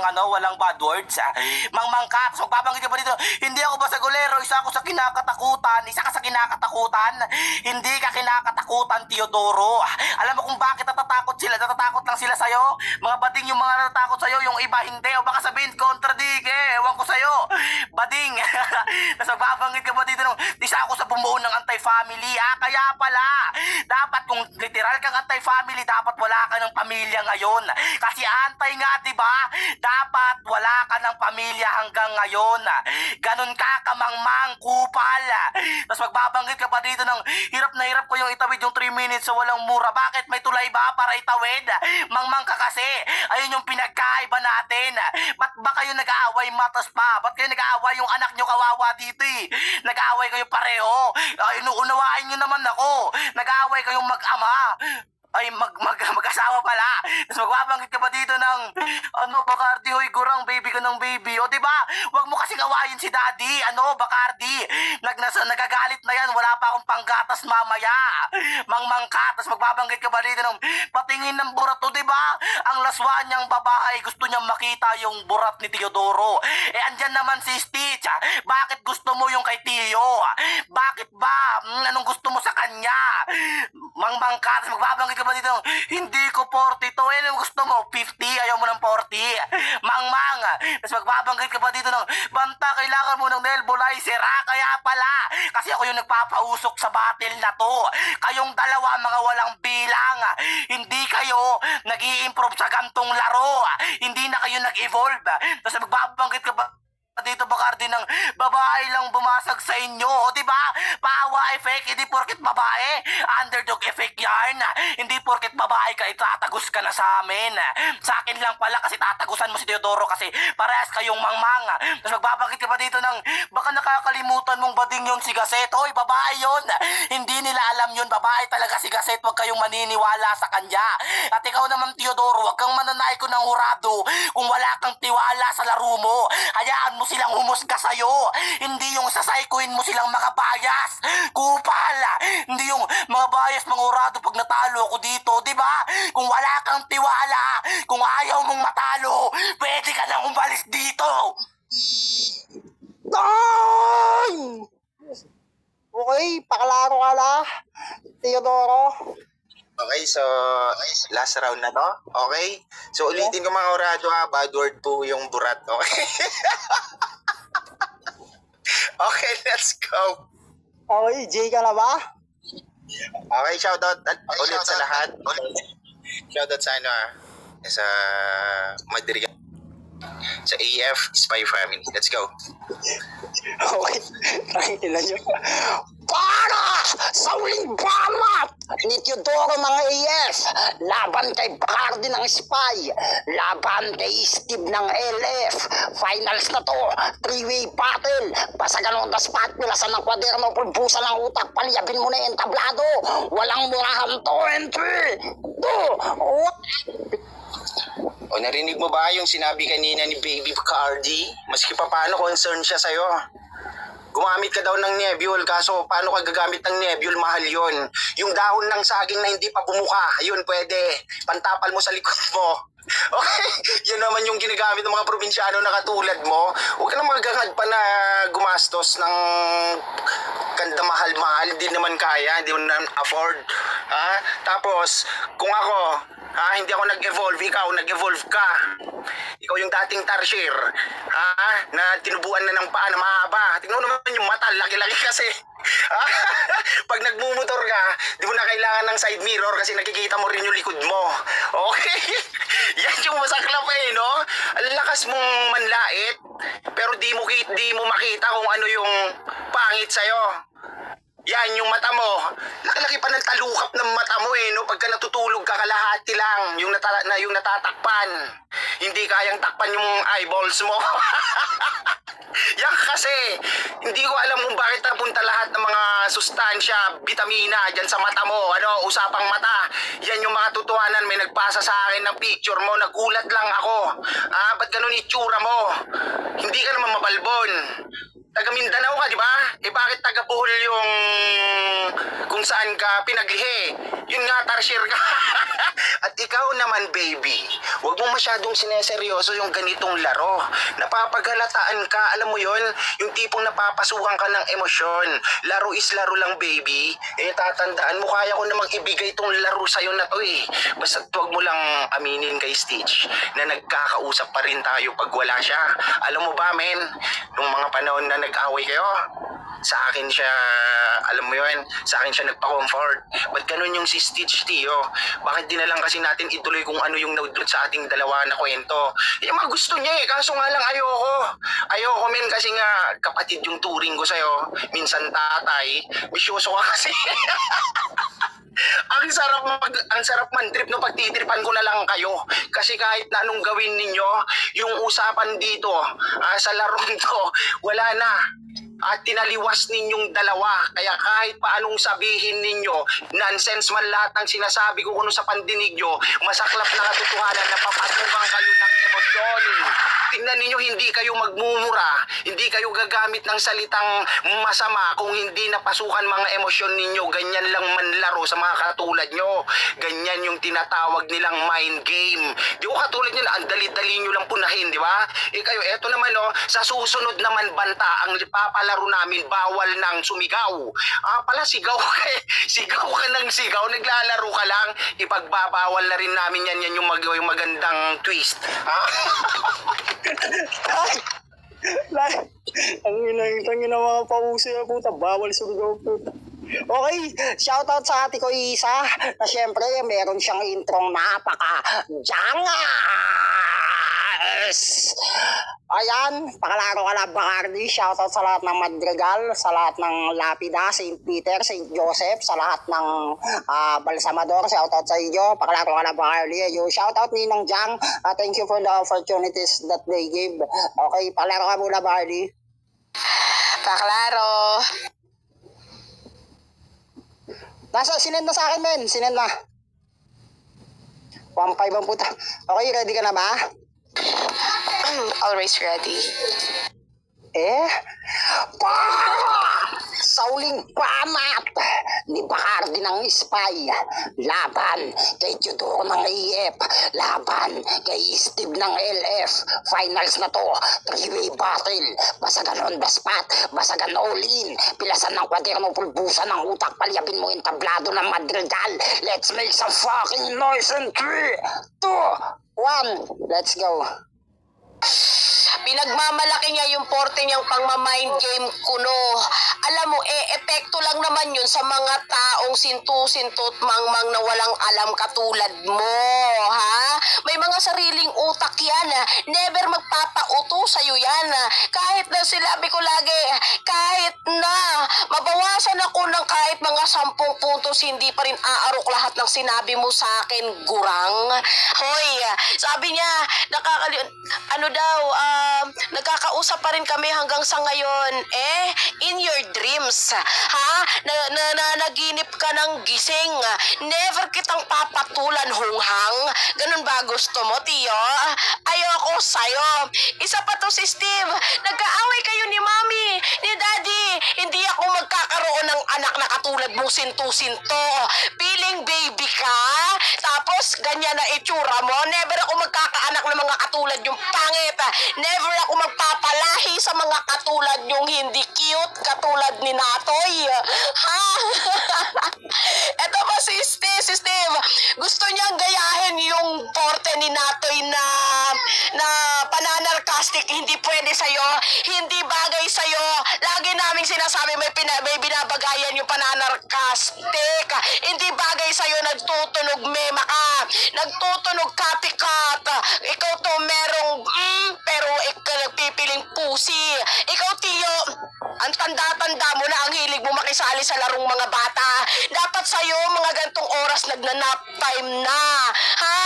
ng walang bad words? Mangmangkat, so babanggit ka pa dito, hindi ako basagolero, isa ako sa kinakatakutan, isa ka sa kinakatakutan, hindi ka kinakatakutan, Teodoro. Alam mo kung bakit natatakot sila? Natatakot lang sila sa'yo? Mga bading yung mga natatakot sa'yo, yung iba hindi, o baka sabihin, kontradige, ewan ko sa'yo, bading. Tapos magbabanggit ka pa dito, isa ako sa bumuo ng anti-family, kaya pala, dapat kung literal kang anti-family, dapat wala ka ng pamilya ngayon. Kasi antay nga, diba? Dapat wala ka ng pamilya hanggang ngayon. Ganon ka kamangmang kupal. Tapos magbabanggit ka pa dito ng hirap na hirap ko yung itawid yung 3 minutes sa walang mura. Bakit? May tulay ba para itawid? Mangmang ka kasi. Ayun yung pinagkaiba natin. Ba't ba kayo nag-aaway matas pa? Ba't kayo nag-aaway yung anak nyo kawawa dito eh? Nag-aaway kayo pareho. Ay, unawain nyo naman ako. Nag-aaway kayong mag-ama. Ay, mag-asawa pala. Tapos magbabanggit ka pa dito ng Bacardi, hoy, gurang, baby ka ng baby. O, diba? Huwag mo kasing awayin si daddy. Bacardi. Nagagalit na yan. Wala pa akong panggatas mamaya. Mangmangka. Tapos magbabanggit ka pa dito ng patingin ng burat to, diba? Ang laswa niyang babae, gusto niyang makita yung burat ni Teodoro. Andyan naman si Stitch. Bakit gusto mo yung kay Tio? Bakit ba? Anong gusto mo sa kanya? Mangmangka. Tapos magbabanggit ka ba dito? Hindi ko 40 to. Anong gusto mo? 50? Ayaw mo ng 40? Mangmang. Tapos magbabanggit ka ba dito ng banta, kailangan mo ng nebulizer. Kaya pala. Kasi ako yung nagpapausok sa battle na to. Kayong dalawa, mga walang bilang. Hindi kayo nag-i-improve sa gantong laro. Hindi na kayo nag-evolve. Tapos magbabanggit ka ba dito, Bacardi, ng babae lang bumasag sa inyo, o diba? Pawa effect, hindi porket babae, underdog effect yan. Hindi porket babae ka, itatagos ka na sa amin. Sa akin lang pala kasi tatagusan mo si Teodoro kasi parehas kayong mangmang. Tapos magbabangkit ka pa dito ng baka nakakalimutan mong bading yun si Gaset. Oy, babae yun. Hindi nila alam yun, babae talaga si Gaset. Huwag kayong maniniwala sa kanya. At ikaw naman, Teodoro, huwag kang mananay ko ng hurado kung wala kang tiwala sa laro mo. Hayaan mo silang humusga sa'yo. Hindi yung sasaikuin mo silang mga bias. Kupal. Hindi yung mga bias, mga urado pag natalo ako dito, di ba? Kung wala kang tiwala, kung ayaw mong matalo, pwede ka nang umalis dito. Time! Okay, pakalaro ka na, Teodoro. Okay, so last round na to. Okay? So ulitin ko mga orado bad word po yung burat. Okay? Okay, let's go. Okay, Jay ka na ba? Okay, shoutout ulit sa lahat. Shoutout sa sa Madrid, sa AF Spy Family. Let's go. Okay, nakikita nyo. Para sa uling bamat ni Teodoro ng AF, laban kay Bacardi ng Spy, laban kay Steve ng LF. Finals na to, 3-way battle, basagan on the spot, pilasan ng kwaderno, pulbusan ng utak, palyabin mo na yung tablado, walang murahan to, entry, 2, O narinig mo ba yung sinabi kanina ni Baby Bacardi? Maski pa paano concern siya sa'yo. Gumamit ka daw ng Nebule, kaso paano ka gagamit ng Nebule? Mahal yon. Yung dahon ng saging na hindi pa bumuka, yun pwede. Pantapal mo sa likod mo. Okay? Yun naman yung ginagamit ng mga probinsyano na katulad mo. Huwag ka na magagad pa na gumastos ng kanda mahal-mahal. Di naman kaya, di mo na afford. Tapos, kung ako, hindi ako nag-evolve, ikaw nag-evolve ka. Ikaw yung dating tarsier, na tinubuan na ng paa na mahaba. Tingnan mo naman yung mata, laki-laki kasi. Pag nagmumotor ka, di mo na kailangan ng side mirror kasi nakikita mo rin yung likod mo. Okay? Yan yung masaklap no? Ang lakas mong manlait, pero di mo makita kung ano yung pangit sa'yo. Yan, yung mata mo. Laki-laki pa ng talukap ng mata mo no? Pagka natutulog ka, kalahati lang yung natatakpan. Hindi kayang takpan yung eyeballs mo. Yan kasi, hindi ko alam kung bakit napunta lahat ng mga sustansya, vitamina dyan sa mata mo. Usapang mata. Yan yung mga tutuhanan. May nagpasa sa akin ng picture mo. Nagulat lang ako. Ba't ganun itsura mo? Hindi ka naman mabalbon. Taga Mindanao ka, di ba? Bakit taga Bohol yung kung saan ka pinaglihi? Yun nga, tarsier ka. At ikaw naman, baby, huwag mo masyadong sineseryoso yung ganitong laro. Napapagalataan ka, alam mo yon, yung tipong napapasukan ka ng emosyon. Laro is laro lang, baby. Tatandaan mo, kaya ko namang ibigay tong laro sa'yo na to Basta huwag mo lang aminin kay Stitch na nagkakausap pa rin tayo pag wala siya. Alam mo ba, men, nung mga panahon na nag-away kayo, sa akin siya, alam mo yun, sa akin siya nagpa-comfort. Ba't ganun yung si Stitch, Tio? Bakit di na lang kasi natin ituloy kung ano yung naudlot sa ating dalawa na kwento? Yung mga gusto niya kaso nga lang ayoko. Ayoko, men, kasi nga kapatid yung turing ko sa'yo. Minsan tatay, bisyoso ka kasi. Ang sarap man trip no, pagtitripan ko na lang kayo. Kasi kahit na anong gawin ninyo, yung usapan dito, sa larong to, wala na. At tinaliwas ninyong dalawa. Kaya kahit paanong sabihin ninyo, nonsense man lahat ng sinasabi ko kuno sa pandinig nyo, masaklap na katotohanan na papatukan kayo ng emosyon. Tingnan ninyo, hindi kayo magmumura, hindi kayo gagamit ng salitang masama kung hindi napasukan mga emosyon ninyo. Ganyan lang manlaro sa mga katulad nyo. Ganyan yung tinatawag nilang mind game. Di ko katulad nyo, ang dali-dali nyo lang punahin, di ba? Kayo, eto naman sa susunod naman banta, ang papalaro namin, bawal nang sumigaw. Pala, sigaw ka sigaw ka ng sigaw, naglalaro ka lang, ipagbabawal na rin namin yan yung magandang twist. Ang ina mga pauso yung puta, bawal sumigaw puta. Okay, shoutout sa ate ko Isa na syempre meron siyang introng napaka-jangas. Ayan, pakalaro ka na Bacardi. Shoutout sa lahat ng Madrigal, sa lahat ng Lapida, St. Peter, St. Joseph, sa lahat ng Balsamador. Shoutout sa inyo. Pakalaro ka na Bacardi. Shoutout Ninang Jang. Thank you for the opportunities that they give. Okay, pakalaro ka muna Bacardi. Paklaro. Sinend na sa akin, men. Sinend na. 1.5 ang puta. Okay, ready ka na ba? Always ready. Sauling panat ni Bacardi ng Spy, laban kay Teodoro ng EF, laban kay Steve ng LF. Finals na to, 3-way battle. Basagan on the spot, basagan all-in, pilasan ng kwaderno, pulbusan ng utak, palyabin mo yung tablado ng Madrigal. Let's make some fucking noise in 3, 2, 1, let's go. Pinagmamalaki niya yung porte niyang pangmamind game kuno. Alam mo, epekto lang naman yun sa mga taong sintu-sintot mangmang na walang alam katulad mo, ha? May mga sariling utak yan, never magpapauto sa'yo yan. Kahit na sinabi ko lagi, kahit na mabawasan ako ng kahit mga 10 puntos, hindi pa rin aarok lahat ng sinabi mo sa akin, gurang. Hoy, sabi niya, nagkakausap pa rin kami hanggang sa ngayon. In your dreams, ha? Naginip ka ng gising. Never kitang papatulan, hunghang. Ganun ba gusto mo, Tio? Ayoko sa'yo. Isa pa to si Steve. Nagkaaway kayo ni Mami, ni Daddy. Hindi ako magkakaroon ng anak na katulad mong sinto-sinto. Piling baby ka? Tapos ganyan na itsura mo? Never ako magkakaanak ng mga katulad yung pangit. Never ako magpapalahi sa mga katulad yung hindi cute katulad ni Natoy. Ha? Eto pa si Steve. Gusto niyang gayahin yung porte ni Natoy na pananarcastic. Hindi pwede sa'yo. Hindi bagay sa'yo. Lagi naming sinasabi sinasabi may binabagayan yung pananarkastik. Hindi bagay sa'yo nagtutunog mema ka. Nagtutunog copycat. Ikaw to merong pero ikaw nagpipiling pusi. Ikaw Tiyo, ang tanda-tanda mo na ang hilig mo makisali sa larong mga bata. Dapat sa'yo mga gantong oras nagnanap time na. Ha?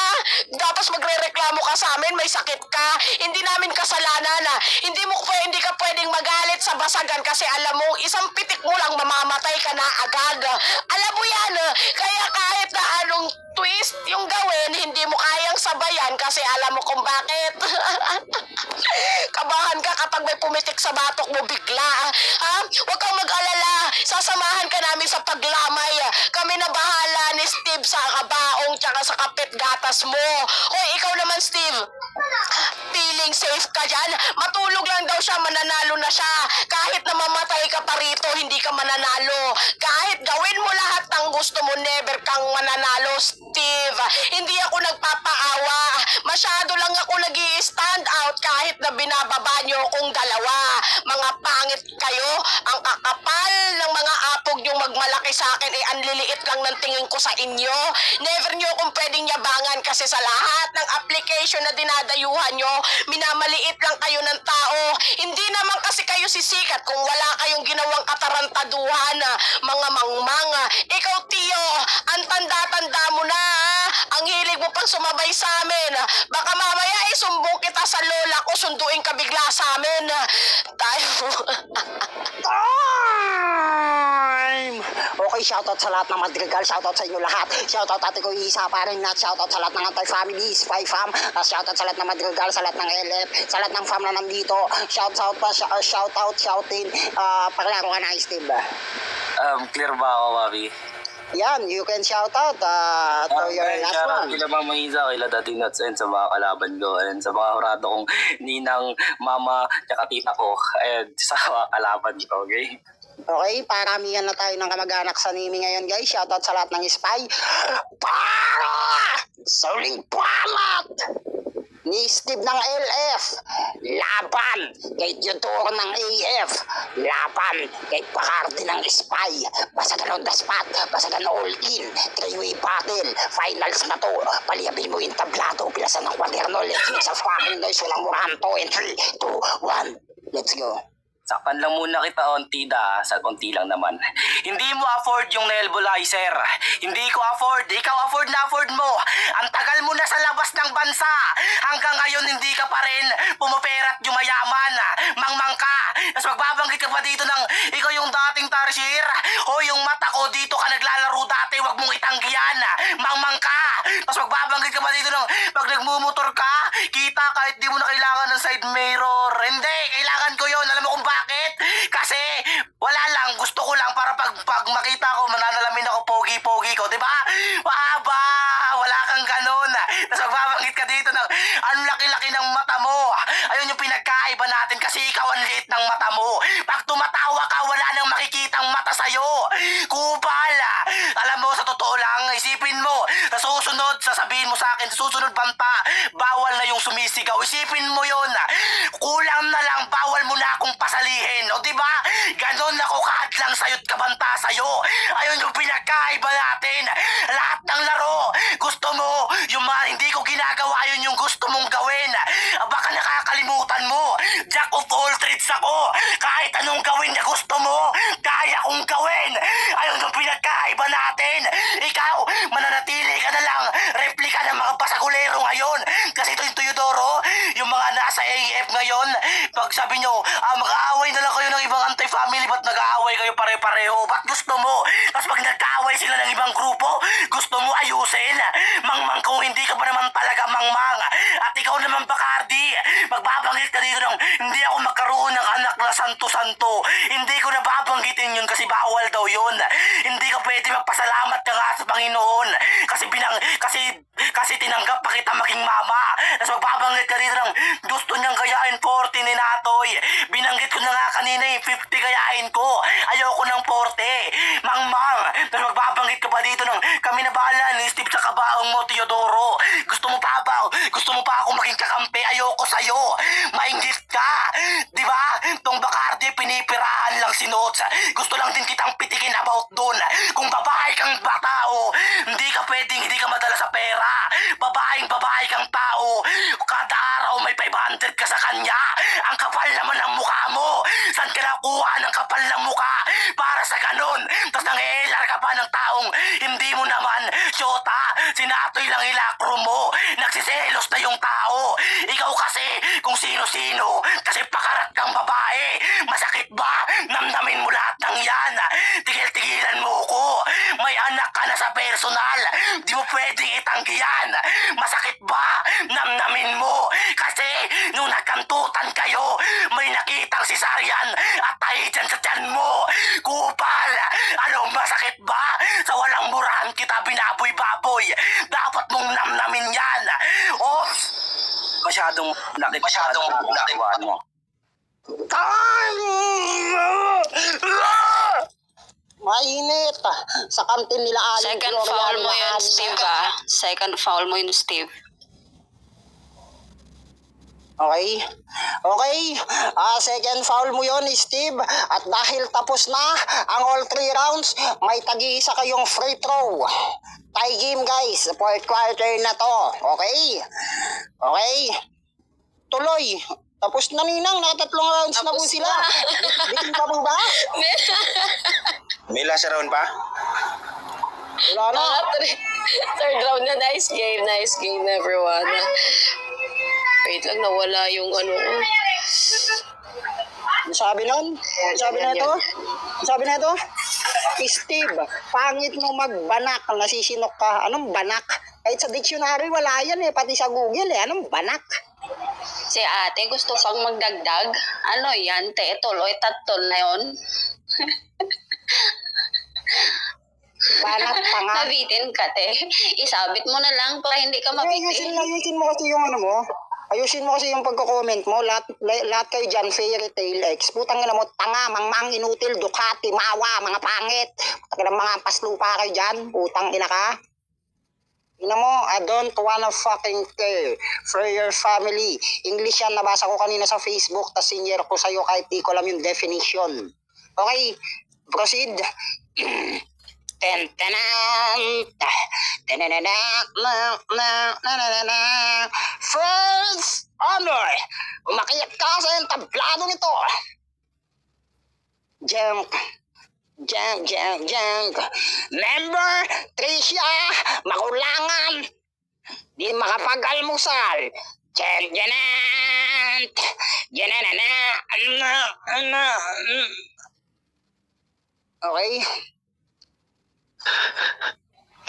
Tapos magre-reklamo ka sa amin, may sakit ka. Hindi namin kasalanan. Hindi ka pwedeng magalit sa basagan kasi alam mo, isang pitik mo lang mamamatay ka na agad. Alam mo yan, kaya kahit na anong twist yung gawin, hindi mo kayang sabayan kasi alam mo kung bakit. Kabahan ka kapag may pumitik sa batok mo bigla. Ha? Huwag kang mag-alala. Sasamahan ka namin sa paglamay. Kami na bahala ni Steve sa kabaong tsaka sa kapit gatas mo. Hoy, ikaw naman Steve. Feeling safe ka dyan? Matulog lang daw siya, mananalo na siya. Kahit na mamatay ka pa rito, hindi ka mananalo. Kahit gawin mo lahat ng gusto mo, never kang mananalo, Steve. Hindi ako nagpapaawa. Masyado lang ako nag-i-stand out kahit na binababa niyo akong dalawa. Mga pangit kayo. Ang kakapal ng mga apog yung magmalaki sa akin ang liliit lang ng tingin ko sa inyo. Never niyo akong pwedeng yabangan kasi sa lahat ng application na dinadayuhan nyo, minamaliit lang kayo ng tao. Hindi naman kasi kayo sisikat kung wala kayong ginawang katarantaduhan, mga mangmang. Ikaw, Tiyo, ang tanda-tanda mo na, ang hilig mo pang sumabay sa amin. Baka mamaya isumbong kita sa lola ko, sunduin ka bigla sa amin. Tayo. Time! Okay, shoutout sa lahat ng Madrigal, shoutout sa inyo lahat. Shoutout Ate ko Isa pa rin at shoutout sa lahat ng anti-family, spy fam. Shoutout sa lahat ng Madrigal, sa lahat ng LF, sa lahat ng fam na nandito. Shoutout pa, shoutin. Paklaro ka na, Steve. Clear ba ako, Bobby? Yan, you can shoutout to your last one. Kila Mama Isa, kila Dating Nuts, and sa mga kalaban ko, and sa mga hurado kong ninang, mama, tsaka tita ko, and sa mga kalaban ko, okay? Okay, paramihan na tayo ng kamag-anak sa Nimi ngayon, guys. Shoutout sa lahat ng spy. Para sa uling palat ni Steve ng LF, laban kay Theodore ng AF, laban kay Bacardi ng Spy. Basagan on the spot, basagan all in, three-way battle, finals na to. Paliabin mo yung tablado, pilasan ng kwaderno, let's make some fucking noise, walang muranto, in 3, 2, 1, let's go. Sakpan lang muna kita onti sa konti lang naman. Hindi mo afford yung nebulizer. Hindi ko afford. Ikaw afford na afford mo. Ang tagal mo na sa labas ng bansa. Hanggang ngayon hindi ka pa rin pumupera at yumayaman. Mangmang ka. Tapos magbabanggit ka pa dito ng ikaw yung dating tarsier. O yung mata ko dito ka naglalaro dati. Huwag mong itanggihan. Mangmang ka. Tapos magbabanggit ka pa dito ng pag nagmumotor ka, kita kahit di mo na kailangan ng side mirror. Hindi. Kailangan ko yun. Alam mo kung bakit? Kasi wala lang, gusto ko lang para pag makita ko, mananalamin ako pogi-pogi ko, di ba? Mahaba, wala kang ganun. Tapos magbabanggit ka dito ng ang laki-laki ng mata mo. Ayun yung pinagkaiba natin kasi ikaw ang liit ng mata mo. Pag tumatawa ka, wala nang makikitang mata sa'yo. Kupal. Alam mo, sa totoo lang, isipin mo, sa susunod, sasabihin mo sa akin, sa susunod banta, bawal na yung sumisigaw. Isipin mo yun. Kulang na lang, bawal mo na akong pasalihin. O diba? Ganon ako kahadlang sa'yo't kabanta sa'yo. Ayun yung pinagkaiba natin. Lahat ng laro, gusto mo, yung mga hindi ko ginagawa, yun yung gusto mong gawin. Baka nakakalimutan mo, jack of all trades ako. Kahit anong gawin na gusto mo, kaya kong gawin. Ayun yung pinagkaiba natin. Ikaw, mananatili ka na lang, replika ng mga basagulero ngayon. Kasi ito yung Teodoro, yung mga nasa AF ngayon, pag sabi nyo, mag-aaway na lang kayo ng ibang anti-family, ba't nag-aaway kayo pare-pareho? Ba't gusto mo? Tapos pag nagkaaway sila ng ibang grupo, gusto mo ayusin? Mangmang kung hindi ka pa naman talaga mangmang. At ikaw naman Bacardi, magbabanggit ka dito ng hindi ako magkaroon ng anak na santo-santo. Hindi ko nababanggitin yun kasi bawal daw yun. Hindi ka pwede magpasalamat ka nga sa Panginoon kasi tinanggap pa kita maging mama. Tapos magbabanggit ka dito ng gusto niyang gayahin 40 ni Natoy. Binanggit ko na nga kanina 50 gayahin ko. Ayoko ng 40. Mangmang. Tapos magbabanggit ka pa dito ng kami na bahala ni Steve sa kabaong mo, Teodoro. Gusto mo pa ba? Gusto mo pa ako maging kakampi? Ayoko sa'yo. Mainggit ka. Diba? Tong Bacardi, pinipirahan lang si Notes. tas nangihilar ka pa ng taong hindi mo naman syota. Sinatoy lang ilakro mo. Nagsiselos na yung tao. Ikaw kasi kung sino-sino, kasi pakarat kang babae. Masakit ba? Namnamin mo lahat ng yan. Tigil-tigilan mo ko. May anak ka na sa personal. Di mo pwedeng itanggi yan. Masakit ba? Namnamin mo. Kasi nung nagkantutan kayo, may nakitang cesarean at tayo dyan sa tiyan mo. Kupal, anong masakit ba? Sa walang murahan kita binaboy-baboy. Dapat mong namnamin yan. Oops! Masyadong laki mo. Mainit. Sa kantin nila Aling Second Gloria foul mo nila yun, Aling. Steve, ah. Second foul mo yun, Steve. Okay? Okay. Second foul mo yon, Steve. At dahil tapos na ang all 3 rounds, may tag-iisa kayong free throw. Tie game, guys. Fourth quarter na to. Okay? Okay? Tuloy. Tapos na, Ninang. Nakatatlong rounds na po Tapos sila. na. Bitin pa po ba? May last round pa? Wala na. Third round na. Nice game, everyone. Wait lang, nawala yung ano. Ang sabi nun? Ang sabi na ito? Ang sabi na ito? Steve, pangit mo magbanak. Nasisinok ka. Anong banak? Kahit sa dictionary, wala yan eh. Pati sa Google eh. Anong banak? Si ate gusto pang magdagdag. Ano yan, te? Tuloy, tattol na yun. Banak, tanga. Nabitin ka, te. Isabit mo na lang para hindi ka mabitin. Ayusin mo kasi yung ano mo. Ayusin mo kasi yung pagko-comment mo. Lahat kayo dyan, fairy tale ex. Putang ina mo, tanga, mangmang, inutil, Ducati, mawa, mga pangit. Putang ina mga paslupa kayo dyan. Putang ina ka. Ina mo, I don't wanna fucking care for your family. English yan, nabasa ko kanina sa Facebook, tas sinyer ko sa'yo kahit di ko alam yung definition. Okay, proceed. First honor, umakyat ka sa entablado nito. Junk. Member, Tricia, makulangan, di makapag-almusal. Okay?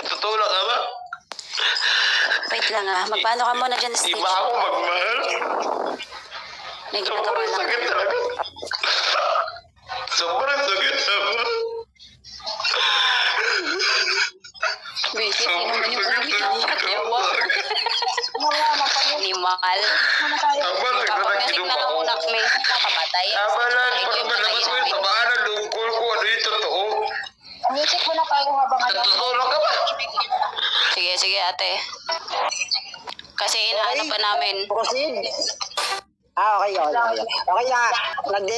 Tutulak ka ba? Wait lang ah. Magpaano ka muna dyan, Di Stitch? ba ako magmahal? May ginagawa Sobrang lang. sakit talaga. Sobrang sakit talaga. Bisit, yun naman yung ulit ng katyawa. Animal. Tama lang, Kapag na lang unak may kapatay. Tama lang, pag malabas ko yung tamaan ng lungkol ko, ano yung totoo? Music mo na tayo habang ano. Tutulak ka ba? Sige, ate. Kasi inaano pa namin. Proceed. Okay. Okay na.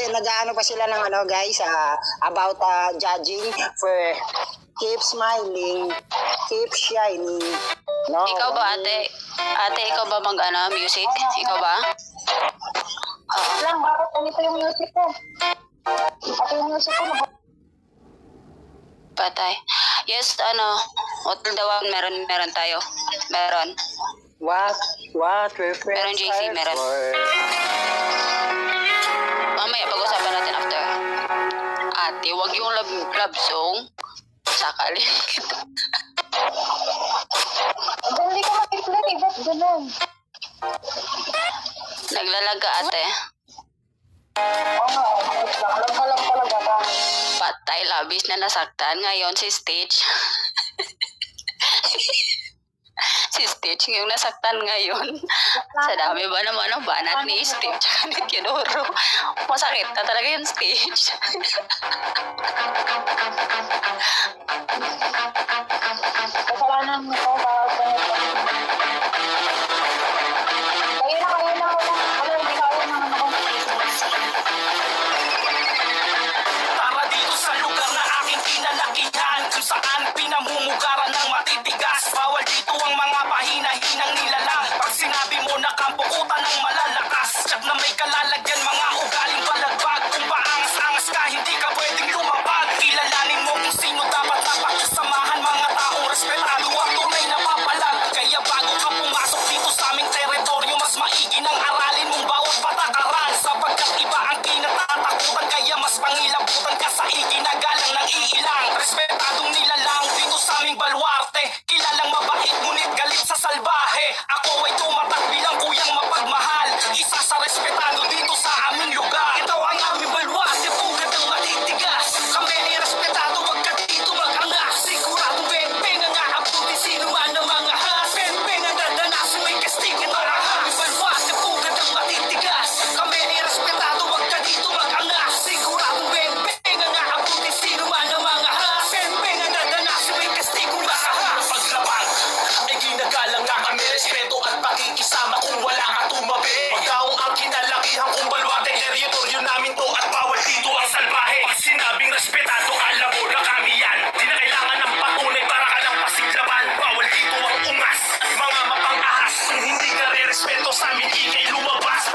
Nag-ano pa sila ng ano guys, about judging for keep smiling, keep shining. No? Ikaw ba, ate? Ate, ikaw ba music? Ikaw ba? Lang, bakit ganito yung music ko? Pati yung music ko, Patay. Yes, hotel daw, meron tayo. Meron. What we're friends Meron, JC, are meron. for. Mamaya, pag-usapan natin after. Ate, wag yung love song. Sakalin kita. hindi ko makikita eh, ba't ganun? Naglalaga, ate. Oo nga, alam ka lang talaga ba? Patay, labis na nasaktan. Ngayon, si Stitch. Si Stitch yung nasaktan ngayon. Sa dami ba naman ang banat ni Stitch? Ni Kinuro. Masakit na talaga yung Stitch. Kasalanan mo ko, bakit ganito? Kayo na muna. Ano, hindi kaya na ako. Para dito sa lugar na aking kinalakihan, kung saan pinamumugaran ng matitigas. Bawal dito ang mga pahina-hinang nilalang. Pag sinabi mo na kampukutan ng malalakas, tsak na may kalalagyan mga ugaling balagbag. Kung paangas-angas ka, hindi ka pwedeng lumabag. Kilalanin mo kung sino teritoryo namin to at bawal dito ang salbahe. Pag sinabing respetado, alam mo na kami yan. Di na kailangan ng patunay para ka lang pasiglaban. Bawal dito ang ungas, mga mapang-ahas. Kung hindi ka re-respeto sa amin, ikay lumabas.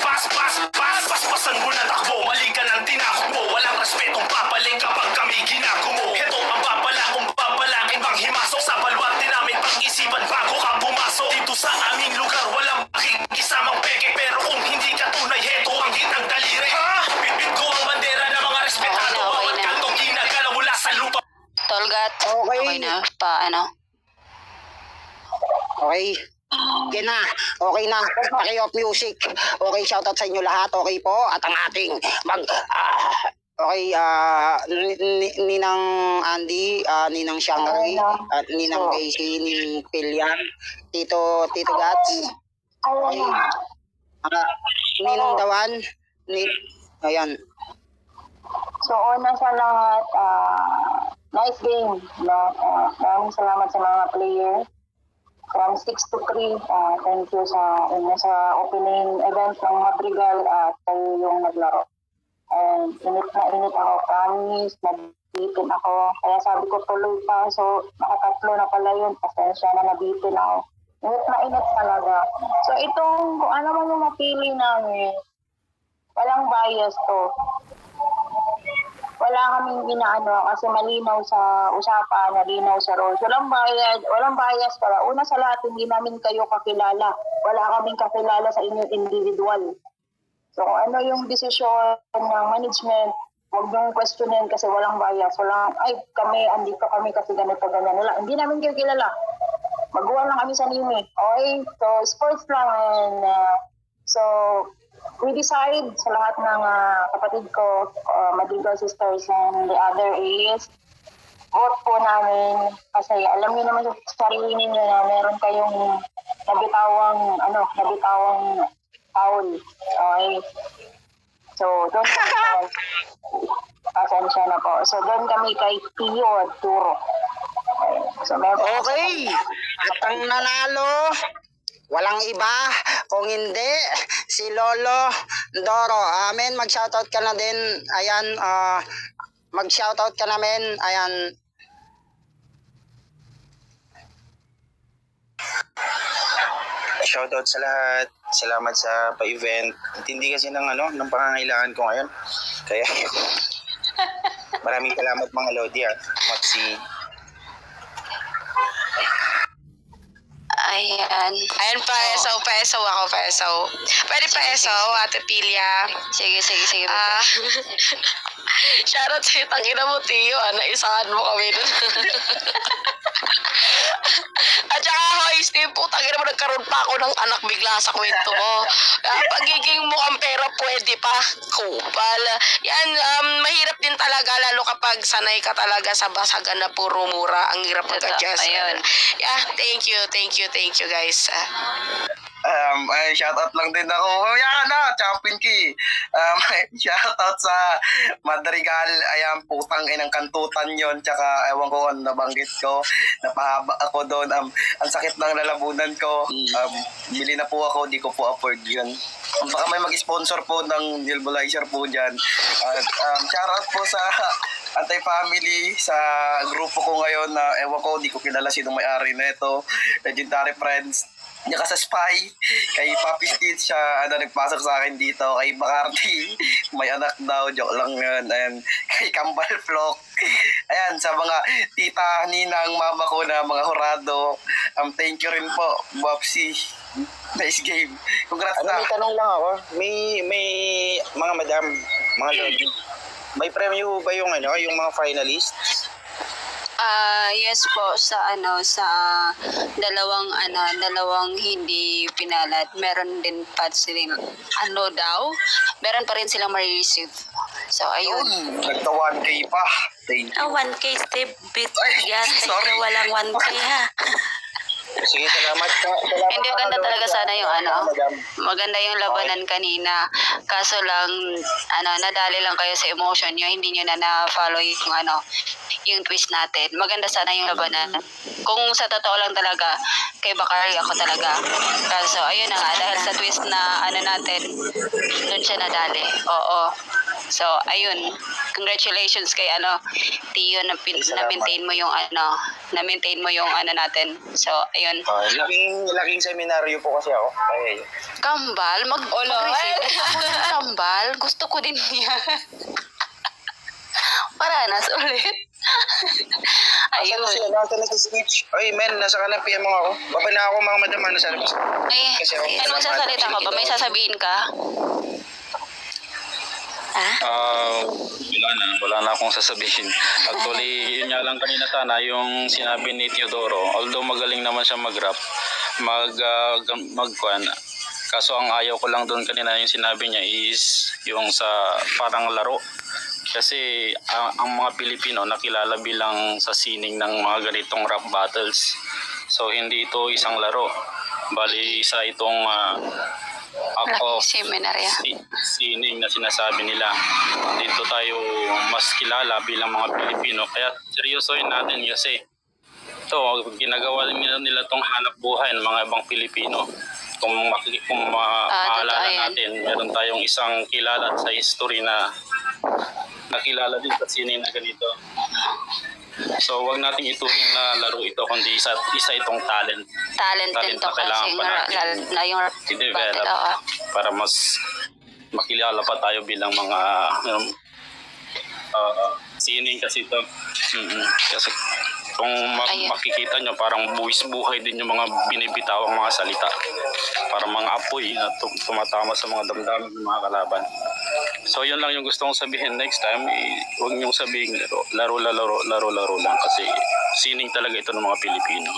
Paspasan mo na takbo, mali ka ng tinakot mo. Walang respetong papaling kapag kami ginagumo. Heto ang babala kung babalakin bang himasok sa balwarte namin pag-isipan bago ka pumasok. Dito sa aming lugar, walang makikisamang peke. Pero kung hindi ka tunay, heto ang hitang daliri. Ha? Bitbit ko ang bandera ng mga respetado. Okay Bawat na. kanto ginagalaw mula sa lupa. Tolgat, Okay. okay na. Okay. Okay na. Okay na. Paki-off music. Okay, shoutout sa inyo lahat. Okay po. At ang ating Ninang Andy, Ninang Shangri, at Ninang Casey, Ninang Pilyan, Tito Gats, okay. Ninang Dawan, ayan. So, una sa lahat, nice game. Maraming salamat sa mga player. From 6 to 3, thank you sa opening event ng Madrigal at kayo yung naglaro. And init na init ako, promise, nabitin ako. Kaya sabi ko tuloy pa, so nakatatlo na pala yun, pasensya na nabitin ako. Init talaga. So itong, kung ano man yung mapili namin, walang bias to. Wala kaming inaano kasi malinaw sa usapan, malinaw sa roles. Walang bias para. Una sa lahat, hindi namin kayo kakilala. Wala kaming kakilala sa inyong individual. So kung ano yung desisyon ng management, huwag niyong questionin kasi walang bias. Andito kami kasi ganito, ganyan. Wala. Hindi namin kayo kilala. Magawa lang kami sa Nimi. Okay? So sports lang. And so we decide sa lahat ng kapatid ko, Madrigal Sisters and the other is, vote po namin kasi alam niyo naman sa sarili ninyo na meron kayong nabitawang foul. Okay? So, doon kami pasensya na po. So, doon kami kay Pio at Turo. So, Okay. At ang nanalo, walang iba kung hindi si Lolo Doro. Amen, mag-shoutout ka na din. Ayan, mag-shoutout ka namin. Ayan. Shoutout sa lahat. Salamat sa pa-event. Intindi kasi ng pangangailangan ko ngayon. Kaya maraming salamat mga Lodi at Maxi. Ayan. Ayan, peso ako. Pwede peso, Ate Pilya. Sige. Shoutout sa'yo, tangina mo, Tiyo. Naisahan mo kami dun. At saka, hoy, Steve, tangina mo, nagkaroon pa ako ng anak bigla sa kwento mo. Pagiging mukhang pera, pwede pa. Kupal. Yan, mahirap din talaga, lalo kapag sanay ka talaga sa basagan na puro mura. Ang hirap mag-adjust. Ayun. Yeah, thank you, guys. Shoutout lang din ako. Yan na, champion ki. Shoutout sa Madrigal. Ayan, putang inang kantutan yon. Tsaka, ewan ko ano nabanggit ko. Napahaba ako doon. Ang sakit ng lalabunan ko. Bili na po ako, di ko po afford yun. Baka may mag-sponsor po ng nebulizer po dyan. Shoutout po sa Anti-Family, sa grupo ko ngayon na ewan ko, di ko kilala sinong may-ari na ito. Legendary Friends. Tsaka sa Spy, kay Papi Stitch, siya nagpasok sa akin dito, kay Bacardi, may anak daw, joke lang yun, and kay Kambal Flock, ayan, sa mga tita, ninang, mama ko na mga hurado, thank you rin po, Bobsy, nice game, congrats na. May tanong lang ako, may mga madam, mga Lodi, may premyo ba yung mga finalists? Yes po, sa dalawang hindi pinalat, meron din pa silang meron pa rin silang ma-receive. So ayun. Nagta 1K pa. Thank you. 1K, Steve. Sorry. Walang 1K ha. Sige, salamat. Hindi, maganda talaga sana yung maganda yung labanan kanina. Kaso lang, nadali lang kayo sa emotion nyo, hindi nyo na na-follow yung twist natin. Maganda sana yung labanan. Kung sa totoo lang talaga, kay Bakari ako talaga. Kaso ayun na nga, dahil sa twist na ano natin, doon siya nadali. Oo. So, ayun. Congratulations kay Tio na, na-maintain mo yung na-maintain mo yung natin. So, ayun. Laking seminaryo po kasi ako. Ay, Kambal, mag-receive ako ng kambal. Gusto ko din yan. Paranas ulit. Ayun. Nasa nag-speech. Ay, men, nasa kanan PM mo ako. Baba na ako mga madam, nasa labas. Ay, Kasi ako- ano magsasalita ka ba? May sasabihin ka? Wala na akong sasabihin. Actually, yun nga lang kanina sana yung sinabi ni Teodoro. Although magaling naman siya mag-rap, mag-kwan. Kaso ang ayaw ko lang doon kanina yung sinabi niya is yung sa parang laro. Kasi ang mga Pilipino nakilala bilang sa sining ng mga ganitong rap battles. So hindi ito isang laro. Bali isa itong act of Seminarya. sining na sinasabi nila. Dito tayo mas kilala bilang mga Pilipino. Kaya seryosohin natin kasi ito, ginagawa nila itong hanap buhay ng mga ibang Pilipino. Kung maalala totoo yan. natin, meron tayong isang kilala sa history na nakilala din sa sining na ganito. So wag nating ituring na laro ito kundi isa itong talent. Talent din to na kailangan kasi pa natin na yung i-develop battle. para mas makilala pa tayo bilang mga sining kasi ito. Kasi kung Ayun. makikita nyo parang buwis buhay din yung mga binibitawang mga salita. Para mga apoy na tumatama sa mga damdamin ng mga kalaban. So yun lang yung gusto kong sabihin next time. Huwag niyong sabihin laro lang kasi sining talaga ito ng mga Pilipino.